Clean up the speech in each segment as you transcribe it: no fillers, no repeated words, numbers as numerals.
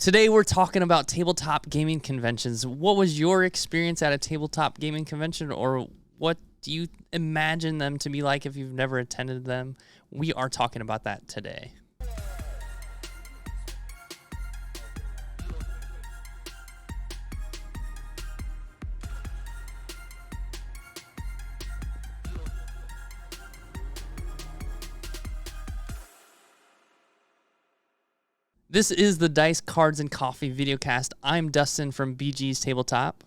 Today we're talking about tabletop gaming conventions. What was your experience at a tabletop gaming convention, or what do you imagine them to be like if you've never attended them? We are talking about that today. This is the Dice, Cards, and Coffee VideoCast. I'm Dustin from BG's Tabletop.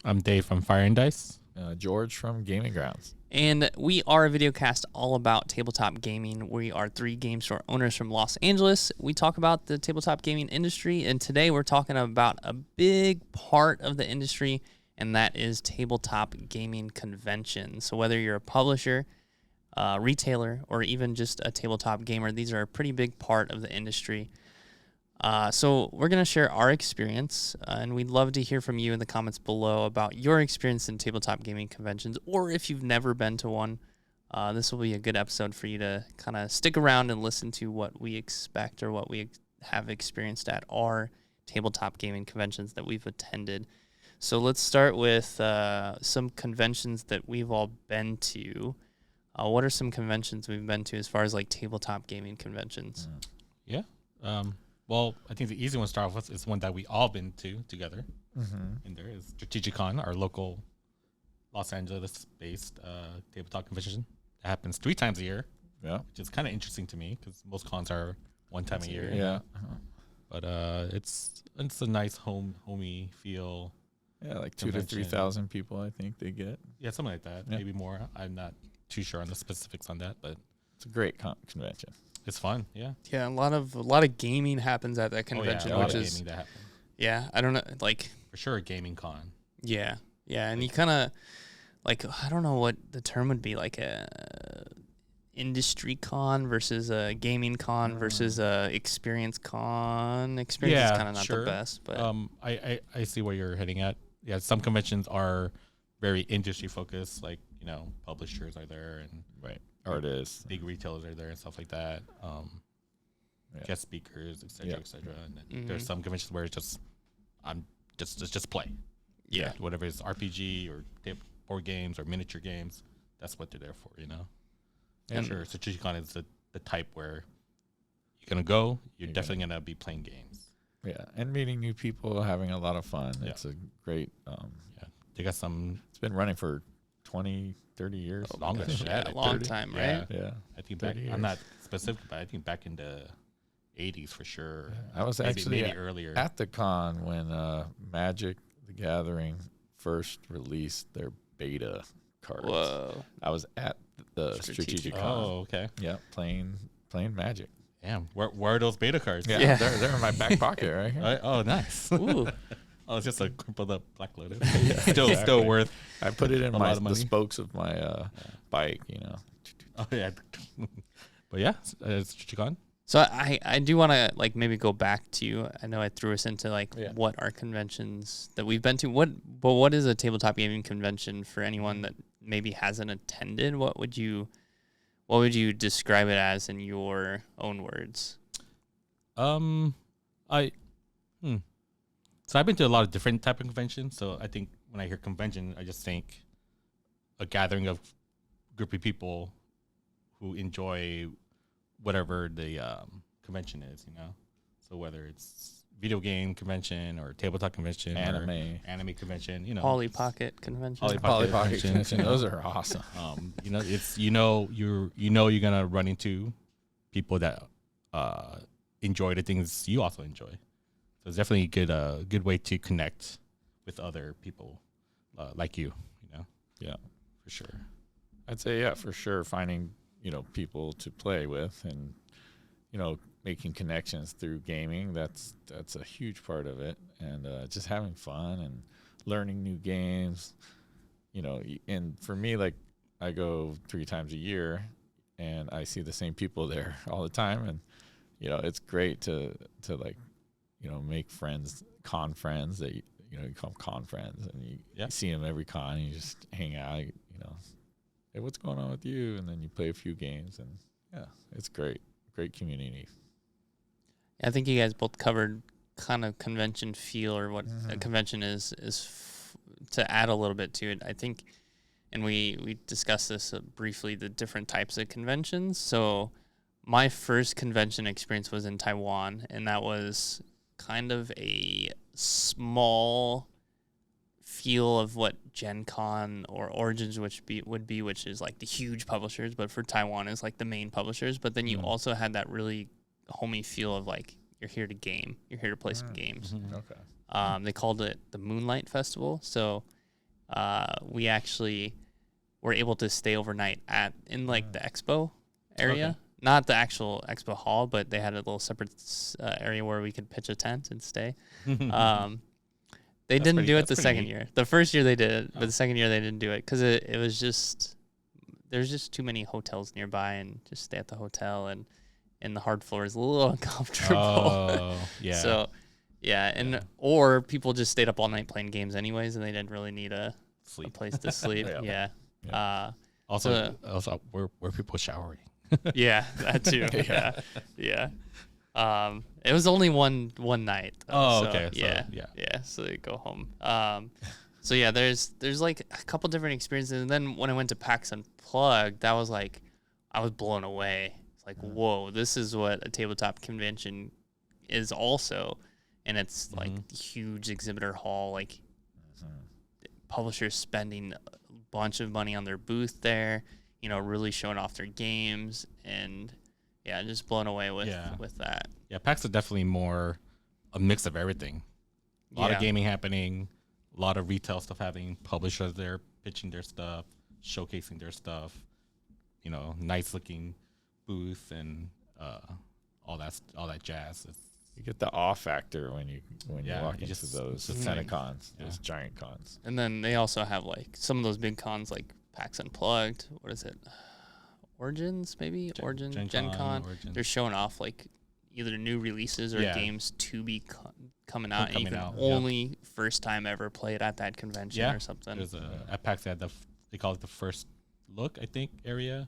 I'm Dave from Fire and Dice. George from Gaming Grounds. And we are a videocast all about tabletop gaming. We are three game store owners from Los Angeles. We talk about the tabletop gaming industry, and today we're talking about a big part of the industry, and that is tabletop gaming conventions. So whether you're a publisher, retailer, or even just a tabletop gamer, these are a pretty big part of the industry. So we're going to share our experience, and we'd love to hear from you in the comments below about your experience in tabletop gaming conventions, or if you've never been to one, this will be a good episode for you to kind of stick around and listen to what we expect or what we have experienced at our tabletop gaming conventions that we've attended. So let's start with some conventions that we've all been to. What are some conventions we've been to as far as like tabletop gaming conventions? Yeah. Well, I think the easy one to start off with is one that we all been to together. And there is Strategicon, our local Los Angeles-based tabletop convention. It happens 3 times a year, which is kind of interesting to me because most cons are one time a year. Yeah. But it's a nice homey feel. Yeah, like 2,000 to 3,000 people, I think they get. Yeah, something like that. Yeah. Maybe more. I'm not too sure on the specifics on that, but It's a great convention. it's fun. Yeah. Yeah, a lot of gaming happens at that convention, a lot which of is gaming that happens. yeah, I don't know, like For sure, a gaming con. yeah, and you kind of like I don't know what the term would be, like a industry con versus a gaming con versus a experience con. Experience is kind of not the best, but I see where you're heading at. Yeah, some conventions are very industry focused, like publishers are there and Artists, big retailers are there and stuff like that. Guest speakers, etc., etc. And then there's some conventions where it's just play. yeah. Whatever it's RPG or board games or miniature games, that's what they're there for. And sure, Strategicon is the type where you're gonna go. You're definitely gonna be playing games. Yeah, and meeting new people, having a lot of fun. Yeah. It's a great. They got some It's been running for 20, 30 years. longer than that. a long 30. time, Yeah. right? Yeah, I think 30 years. I'm not specific, but I think back in the 80s for sure. I was Maybe actually earlier. at the con when Magic the Gathering first released their beta cards. Whoa. I was at the Strategicon. Oh, okay. Yeah, playing Magic. Damn, where are those beta cards? Yeah. They're in my back pocket right here. Oh, nice. Ooh. Oh, it's just a crumpled up Black Lotus. Yeah, still exactly. worth. I put it in a lot of the money. spokes of my bike, Oh yeah. But yeah, it's Strategicon. So I do want to like maybe go back to, I know I threw us into like Yeah. what are conventions that we've been to. What is a tabletop gaming convention for anyone that maybe hasn't attended? What would you describe it as in your own words? So I've been to a lot of different type of conventions. So I think when I hear convention, I just think a gathering of group of people who enjoy whatever the convention is, So whether it's video game convention or tabletop convention, or anime convention, Polly Pocket convention. Polly Pocket convention, convention. Those are awesome. it's you're gonna run into people that enjoy the things you also enjoy. So it's definitely a good way to connect with other people like you. Yeah, For sure. I'd say for sure finding people to play with and making connections through gaming. That's a huge part of it, and just having fun and learning new games. And for me, like I go 3 times a year, and I see the same people there all the time, and it's great to like make friends, con friends that you call them con friends, and you see them every con, and you just hang out, hey, what's going on with you? And then you play a few games, and it's great community. I think you guys both covered kind of convention feel, or what a convention is to add a little bit to it. I think, and we discussed this briefly, the different types of conventions. So my first convention experience was in Taiwan, and that was kind of a small feel of what Gen Con or Origins would be, which is like the huge publishers, but for Taiwan is like the main publishers. But then you also had that really homey feel of like, you're here to game, you're here to play some games. Okay. They called it the Moonlight Festival. So we actually were able to stay overnight in like the expo area. Okay. Not the actual expo hall, but they had a little separate area where we could pitch a tent and stay. They didn't do it the second year. The first year they did it, but the second year they didn't do it because it was just, there's just too many hotels nearby, and just stay at the hotel, and the hard floor is a little uncomfortable. Oh, yeah. So, yeah, or people just stayed up all night playing games anyways, and they didn't really need a place to sleep. Yeah. Yeah. Also, were people showering? Yeah, that too. Yeah. It was only one night. Oh, so, okay. Yeah. So they go home. So yeah, there's like a couple different experiences, and then when I went to PAX Unplugged, that was like, I was blown away. It's like, whoa, this is what a tabletop convention is also, and it's like huge exhibitor hall, like publishers spending a bunch of money on their booth there, really showing off their games, and yeah, just blown away with that. Yeah, PAX is definitely more a mix of everything. A lot of gaming happening, a lot of retail stuff happening, publishers there pitching their stuff, showcasing their stuff, nice looking booth, and all that jazz. You get the awe factor when you walk into just those kind of cons, those giant cons. And then they also have like some of those big cons like PAX Unplugged. What is it? Origins, maybe? Gen Con. They're showing off like either new releases or games to be coming out, and you can only first time ever play it at that convention or something. There's at PAX they had they call it the first look, I think, area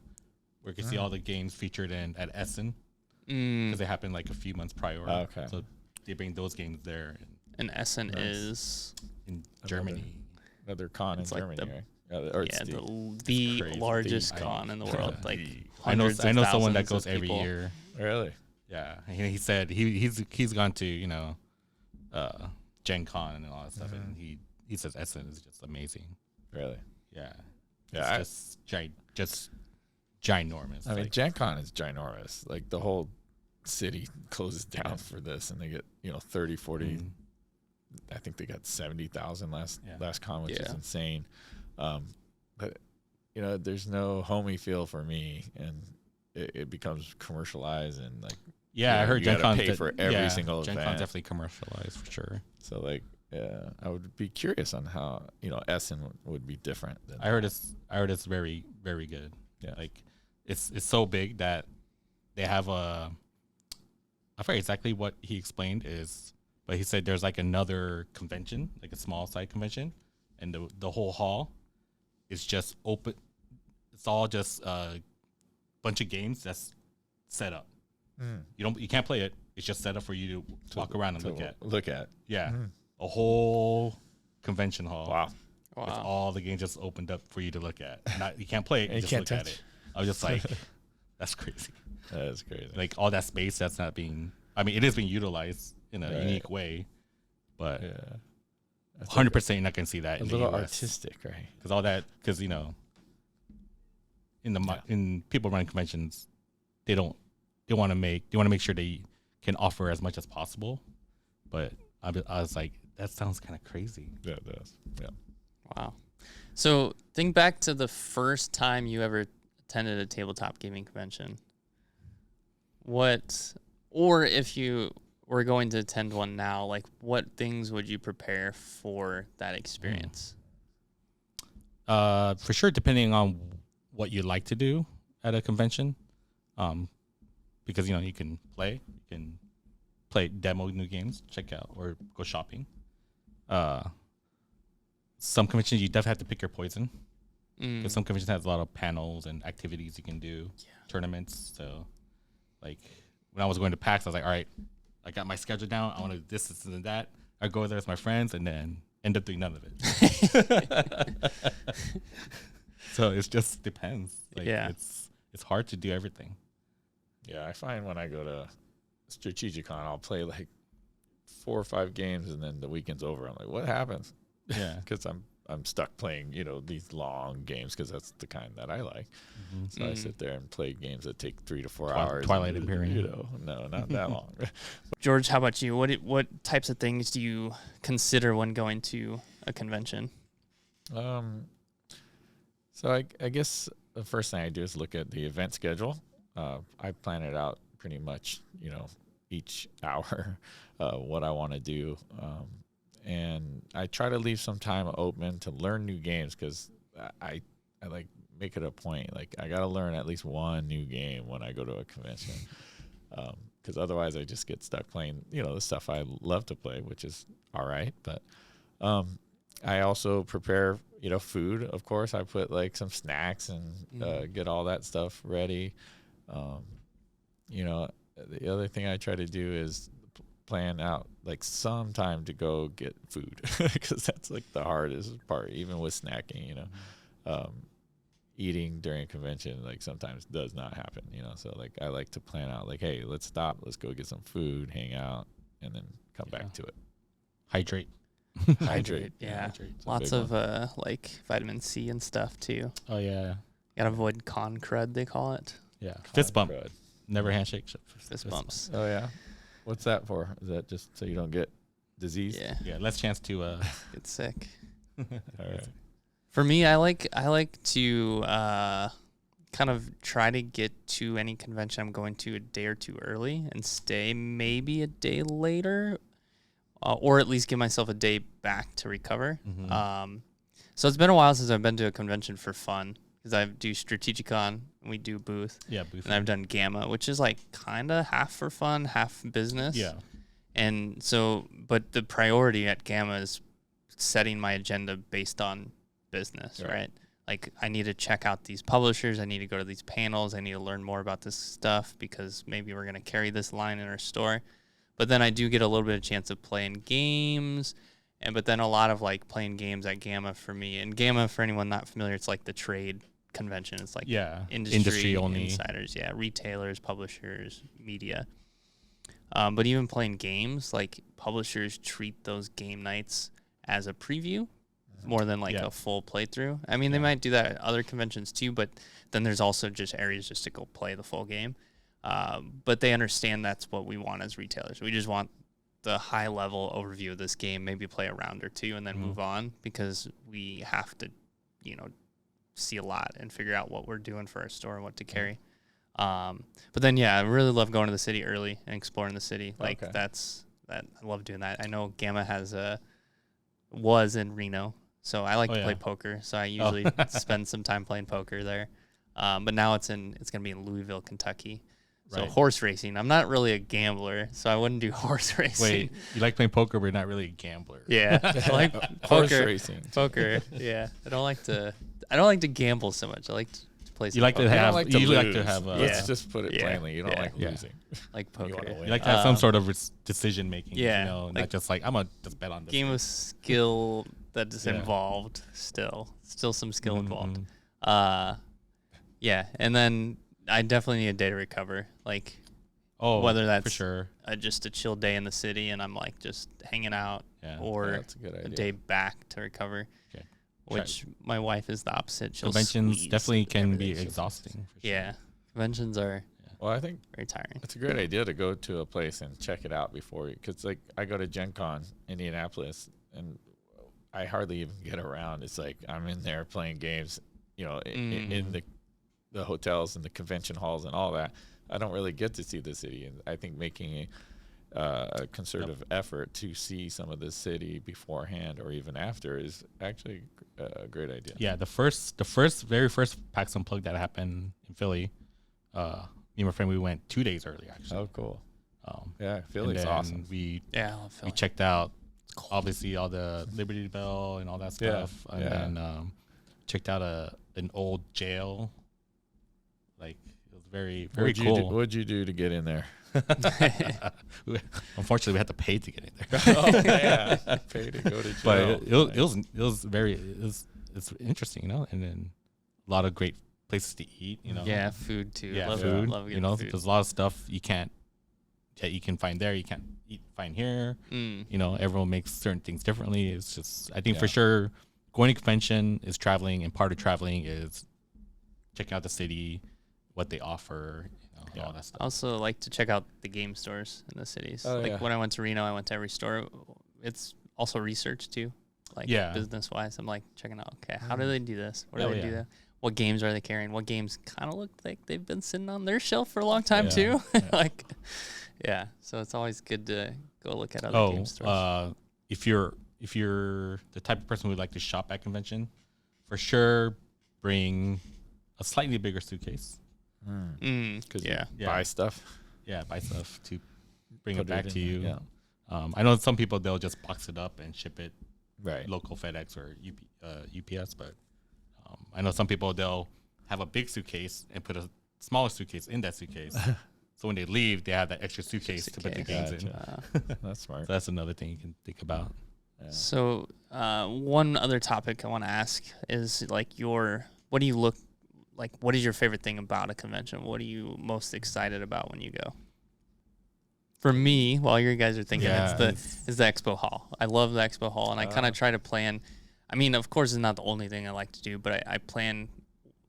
where you can see all the games featured at Essen, because they happened like a few months prior. Okay. So they bring those games there. And Essen is in Germany. Another con in like Germany, right? The largest con in the world. Like I know hundreds someone that of goes every people. year. Really? Yeah, he said he's gone to Gen Con and all that stuff, and he says Essen is just amazing. Really? Yeah. Yeah. It's just ginormous. I mean, Gen Con is ginormous. Like the whole city closes down for this, and they get 30, 40. I think they got 70,000 last con, which is insane. But there's no homey feel for me, and it becomes commercialized, and like I heard Gen Con pay for every single Gen event. Con definitely commercialized for sure. So like I would be curious on how Essen would be different. I heard it's very, very good. Yeah, like it's so big that they have I forget exactly what he explained but he said there's like another convention, like a small side convention, and the whole hall is just open. It's all just a bunch of games that's set up. You can't play it. It's just set up for you to walk around and look at. Yeah, a whole convention hall. Wow. With all the games just opened up for you to look at. You can't play it. You just can't look at touch. it. I was just like, that's crazy. That is crazy. Like all that space that's not being. I mean, it is being utilized in a unique way, but 100% you're not gonna see that. A little artistic, right? Because all that, because in people running conventions, they want to make sure they can offer as much as possible. But I was like, that sounds kind of crazy. Yeah, it does. Yeah. Wow. So think back to the first time you ever attended a tabletop gaming convention. Or if you were going to attend one now, like what things would you prepare for that experience? For sure, depending on what you like to do at a convention, because you can play demo new games, check out, or go shopping. Some conventions you definitely have to pick your poison, because some conventions has a lot of panels and activities you can do, tournaments. So, like when I was going to PAX, I was like, all right, I got my schedule down. I want to do this and that. I go there with my friends and then end up doing none of it. So it just depends. Like, it's hard to do everything. Yeah, I find when I go to Strategicon, I'll play like 4 or 5 games, and then the weekend's over. I'm like, what happens? Yeah, because I'm stuck playing, these long games because that's the kind that I like. Mm-hmm. So I sit there and play games that take 3 to 4 hours. Twilight Imperium. No, not that long. George, how about you? What types of things do you consider when going to a convention? So I guess the first thing I do is look at the event schedule. I plan it out pretty much, each hour, what I want to do. And I try to leave some time open to learn new games because I like make it a point. Like I got to learn at least one new game when I go to a convention. Because otherwise I just get stuck playing, the stuff I love to play, which is all right. But I also prepare, food. Of course, I put like some snacks and get all that stuff ready. The other thing I try to do is plan out like some time to go get food because that's like the hardest part, even with snacking. Eating during a convention like sometimes does not happen. So like I like to plan out like, hey, let's stop, let's go get some food, hang out, and then come back to it. Hydrate. Yeah. Hydrate. Lots of like vitamin C and stuff too. Oh yeah. Gotta avoid con crud, they call it. Yeah. Fist bump. Never handshake. Fist bumps. Oh yeah. What's that for? Is that just so you don't get disease? Yeah. Yeah. Less chance to get sick. All right. For me, I like to kind of try to get to any convention I'm going to a day or two early and stay maybe a day later, or at least give myself a day back to recover. Mm-hmm. So it's been a while since I've been to a convention for fun because I do Strategicon, and we do booth. Yeah, booth. And I've done Gamma, which is like kind of half for fun, half business. Yeah. And so, but the priority at Gamma is setting my agenda based on business, right? Like I need to check out these publishers. I need to go to these panels. I need to learn more about this stuff because maybe we're going to carry this line in our store. But then I do get a little bit of chance of playing games. But then a lot of like playing games at Gamma for me. And Gamma, for anyone not familiar, it's like the trade convention. It's like industry only insiders, retailers, publishers, media. But even playing games, like publishers treat those game nights as a preview more than like a full playthrough. I mean, they might do that at other conventions too, but then there's also just areas just to go play the full game. But they understand that's what we want as retailers. We just want the high level overview of this game, maybe play a round or two and then move on because we have to, see a lot and figure out what we're doing for our store and what to carry. But then, I really love going to the city early and exploring the city. Like I love doing that. I know Gamma was in Reno. So I like to play poker. So I usually spend some time playing poker there. But now it's going to be in Louisville, Kentucky. So horse racing. I'm not really a gambler, so I wouldn't do horse racing. Wait, you like playing poker, but you're not really a gambler. Yeah, I like horse racing. Poker. Yeah, I don't like to gamble so much. I like to play. You like to have. You usually like to have. Let's just put it plainly. You don't like losing. Like poker. You like to have some sort of decision making. Yeah, not just like I'm gonna just bet on this. Game of skill that is involved. Still some skill involved. And then I definitely need a day to recover. Like, whether that's for sure just a chill day in the city and I'm like just hanging out, or that's a good idea. a day back to recover. Okay. Which my wife is the opposite. She'll conventions definitely can be exhausting. For sure. Yeah, conventions are. Well, I think very tiring. It's a great idea to go to a place and check it out before, because like I go to Gen Con, Indianapolis, and I hardly even get around. It's like I'm in there playing games, in the hotels and the convention halls and all that. I don't really get to see the city, and I think making a concerted effort to see some of the city beforehand or even after is actually a great idea. Yeah, the very first PAX Unplugged that happened in Philly, me and my friend, we went 2 days early actually. Oh, cool. Philly's awesome. We checked out obviously all the Liberty Bell and all that stuff, and then checked out an old jail. Like, it was very, very cool. What'd you do to get in there? Unfortunately, we had to pay to get in there. Oh yeah, pay to go to jail. But it's interesting, you know, and then a lot of great places to eat, you know. Yeah, food too. Yeah, love food. Love You know, food. there's a lot of stuff you can find there. You can't find here. You know, everyone makes certain things differently. It's just, I think for sure, going to convention is traveling, and part of traveling is checking out the city, what they offer, you know, all that stuff. I also like to check out the game stores in the cities. Oh, like when I went to Reno, I went to every store. It's also research too, like business wise. I'm like checking out, okay, how do they do this? What do they do that? What games are they carrying? What games kind of look like they've been sitting on their shelf for a long time too? Like, so it's always good to go look at other game stores. If you're the type of person who would like to shop at convention, for sure, bring a slightly bigger suitcase. Because buy stuff. Yeah, buy stuff to bring it back to you. Yeah. I know some people, they'll just box it up and ship it, local FedEx or UPS, but I know some people, they'll have a big suitcase and put a smaller suitcase in that suitcase. So when they leave, they have that extra suitcase to put the games in. That's smart. So that's another thing you can think about. Yeah. So one other topic I want to ask is like what is your favorite thing about a convention? What are you most excited about when you go? For me, while you guys are thinking, it's the expo hall. I love the expo hall, and I kind of try to plan. I mean, of course, it's not the only thing I like to do, but I plan,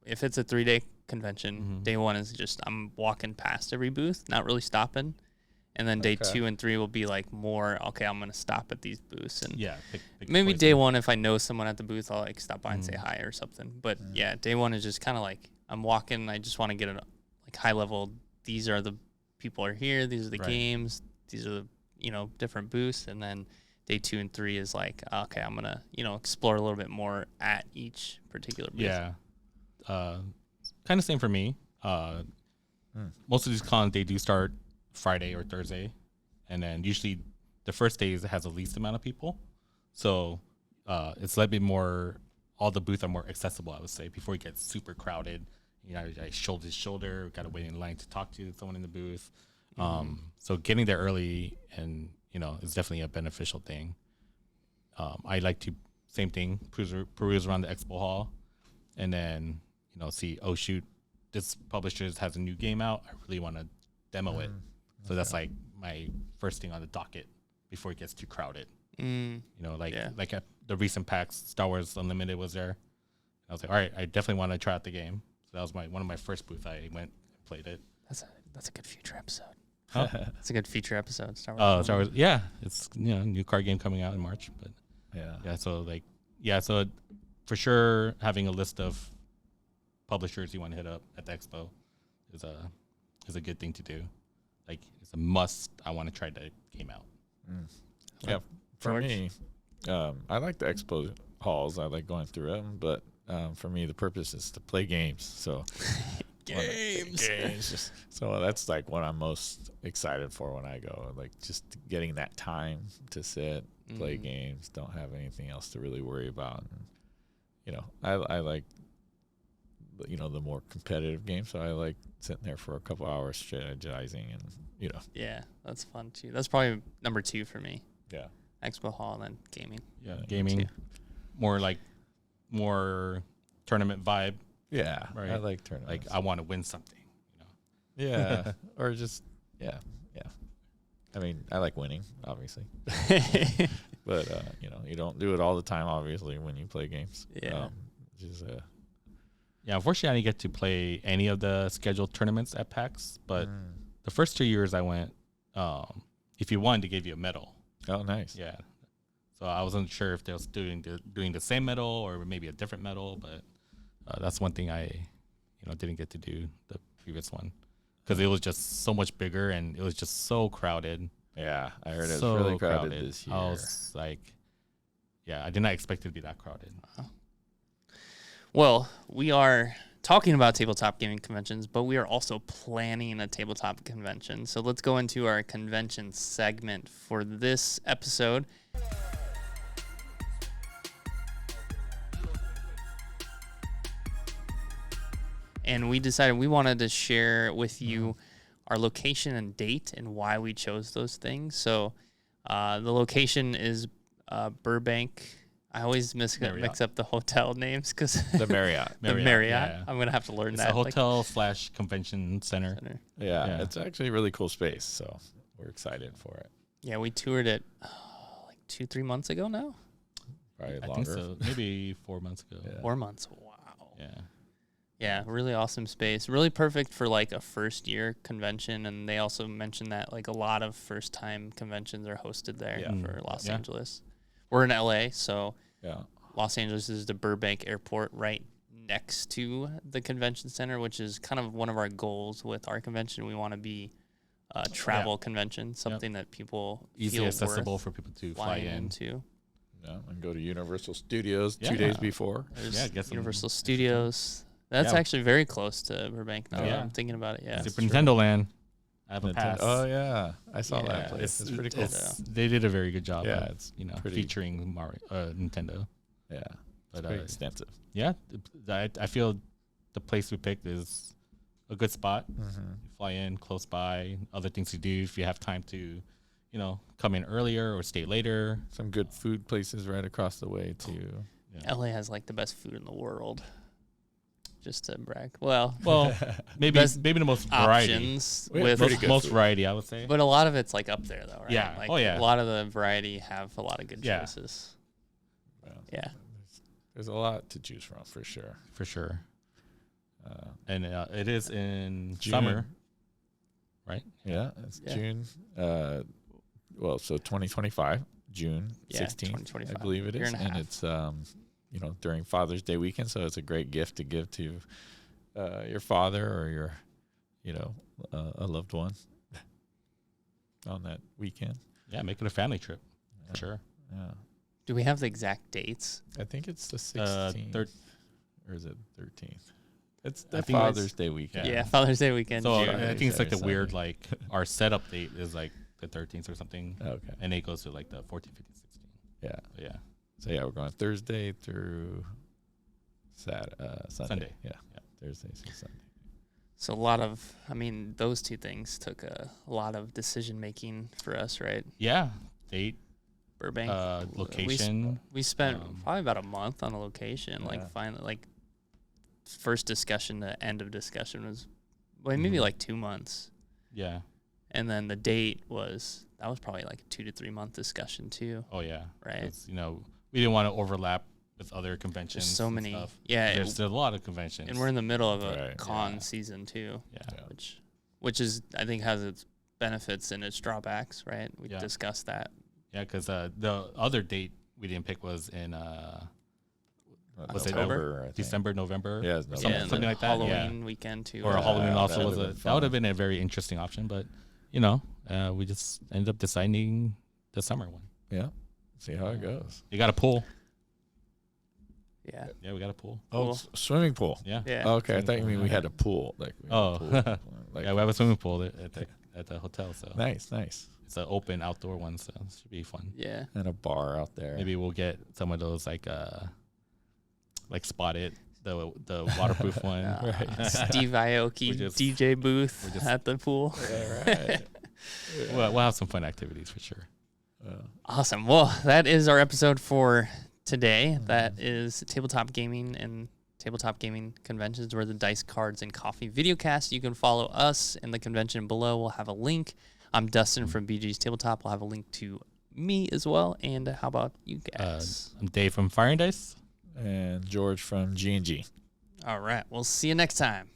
if it's a 3-day convention, day one is just I'm walking past every booth, not really stopping. And then day 2 and 3 will be like more, okay, I'm going to stop at these booths. And pick maybe day 1, if I know someone at the booth, I'll like stop by and say hi or something. But day 1 is just kind of like I'm walking. I just want to get a like high level. These are the people are here. These are the games. These are the, different booths. And then day 2 and 3 is like, okay, I'm going to, explore a little bit more at each particular booth. Yeah. Kind of same for me. Most of these cons, they do start Friday or Thursday, and then usually the first day has the least amount of people, so it's a little bit more, all the booths are more accessible, I would say, before it gets super crowded. I shoulder to shoulder, got to wait in line to talk to someone in the booth. So getting there early and is definitely a beneficial thing. I like to, same thing, peruse around the expo hall, and then see, oh shoot, this publisher has a new game out, I really want to demo it. So that's like my first thing on the docket before it gets too crowded. Like at the recent PAX, Star Wars Unlimited was there. I was like, all right, I definitely want to try out the game. So that was one of my first booths. I went and played it. That's a good future episode. Huh? That's a good feature episode. Star Wars. Oh, Star Wars. Yeah, it's new card game coming out in March. But so for sure having a list of publishers you want to hit up at the expo is a good thing to do. Like, it's a must. I want to try the game out. Yeah, for me, I like the expo halls. I like going through them, but for me, the purpose is to play games. So games. So that's like what I'm most excited for when I go. Like just getting that time to sit, play games. Don't have anything else to really worry about. And, I like the more competitive games. So I like sitting there for a couple hours strategizing and, Yeah, that's fun too. That's probably number 2 for me. Yeah. Expo hall and then gaming. Yeah, gaming. More tournament vibe. Yeah. Right. I like tournaments. Like I want to win something. Yeah. Or just, yeah. I mean, I like winning, obviously. But, you don't do it all the time, obviously, when you play games. Yeah. Yeah, unfortunately, I didn't get to play any of the scheduled tournaments at PAX, but the first 2 years I went, if you won, they gave you a medal. Oh, nice. Yeah. So I wasn't sure if they was doing the same medal or maybe a different medal, but that's one thing I, didn't get to do the previous one because it was just so much bigger and it was just so crowded. Yeah, I heard it was so really crowded this year. I was like, I did not expect it to be that crowded. Well, we are talking about tabletop gaming conventions, but we are also planning a tabletop convention. So let's go into our convention segment for this episode. and we decided we wanted to share with you our location and date and why we chose those things. So the location is Burbank. I always mix up the hotel names because The Marriott. the Marriott. Yeah. I'm gonna have to learn It's that. a hotel / convention center. Yeah, it's actually a really cool space, so we're excited for it. Yeah, we toured it like 2-3 months ago now. Probably I longer. think so. Maybe 4 months ago. Yeah. 4 months. Wow. Yeah. Yeah, really awesome space. Really perfect for like a first year convention. And they also mentioned that like a lot of first time conventions are hosted there for Los Angeles. We're in LA, so Los Angeles is the Burbank airport right next to the convention center, which is kind of one of our goals with our convention. We want to be a travel convention, something that people easily feel accessible worth for people to fly into. Yeah, and go to Universal Studios 2 Yeah. days before. There's get some Universal Studios. That's Yeah. actually very close to Burbank now that Yeah. I'm thinking about it. Yeah. Super Nintendo Land. I have a pass. Oh yeah, I saw Yeah. that place. It's pretty cool. Yeah. They did a very good job. Yeah, of, it's pretty featuring Nintendo. Yeah, But very extensive. yeah, I feel the place we picked is a good spot. Mm-hmm. You fly in close by, other things to do if you have time to, come in earlier or stay later. Some good food places right across the way too. Yeah. LA has like the best food in the world. Just to brag. Well, maybe best the most variety. options We have with pretty good most food. variety, I would say. but a lot of it's like up there though, right? Yeah. Like Oh, yeah. a lot of the variety have a lot of good Yeah. choices. Well, Yeah. there's a lot to choose from for sure. For sure. Uh, And it is in June. summer, right? Yeah, it's Yeah. June. So 2025, June Yeah, 16th, 2025. I believe it Year is, and a and half. it's during Father's Day weekend, so it's a great gift to give to your father or your a loved one on that weekend. Yeah, make it a family trip. For sure. Yeah, Do we have the exact dates? I think it's the 16th, or is it 13th? It's the I think it's- Father's Day weekend. Yeah, Father's Day weekend. So June. I think it's like the Saturday, weird, Sunday. our setup date is like the 13th or something. Okay. And it goes to like the 14th, 15th, 16th. Yeah. But yeah. So yeah, we're going Thursday through Sunday. Yeah. Thursday through Sunday. So those two things took a lot of decision making for us, right? Yeah. Date, Burbank. location. We spent probably about a month on a location. Yeah. Like finally, first discussion to end of discussion was maybe like 2 months. Yeah. And then the date was probably like a 2 to 3 month discussion too. Oh, yeah. Right. 'Cause, we didn't want to overlap with other conventions. There's so and many. stuff. Yeah. There's a lot of conventions. And we're in the middle of a Right. con season too, Yeah. which is, I think, has its benefits and its drawbacks, right? We Yeah. discussed that. Yeah, because the other date we didn't pick was in was it November, I think. December, November. Yeah, it's or November. something, and something then like that. Halloween weekend too. Or Yeah, Halloween also that was would've been that would have fun. been a very interesting option, but we just ended up deciding the summer one. Yeah. See how it goes. You got a pool. Yeah. Yeah, we got a pool. Oh, Cool. swimming pool. Yeah. Yeah. Okay, I Swimming thought you pool, mean we yeah. had a pool. Like we had Oh. a pool. Like, Yeah, we have a swimming pool at the hotel, so nice. it's an open outdoor one, so it should be fun. Yeah. And a bar out there. Maybe we'll get some of those like Spot It, the waterproof one. Right. Steve Aoki DJ booth at the pool. Yeah, right. We'll have some fun activities for sure. Awesome. Well, that is our episode for today. That is Tabletop Gaming and Tabletop Gaming Conventions, where the Dice Cards and Coffee VideoCast. You can follow us in the convention below. We'll have a link. I'm Dustin from BG's Tabletop. We'll have a link to me as well. And how about you guys? I'm Dave from Fire and Dice. And George from G&G. All right. We'll see you next time.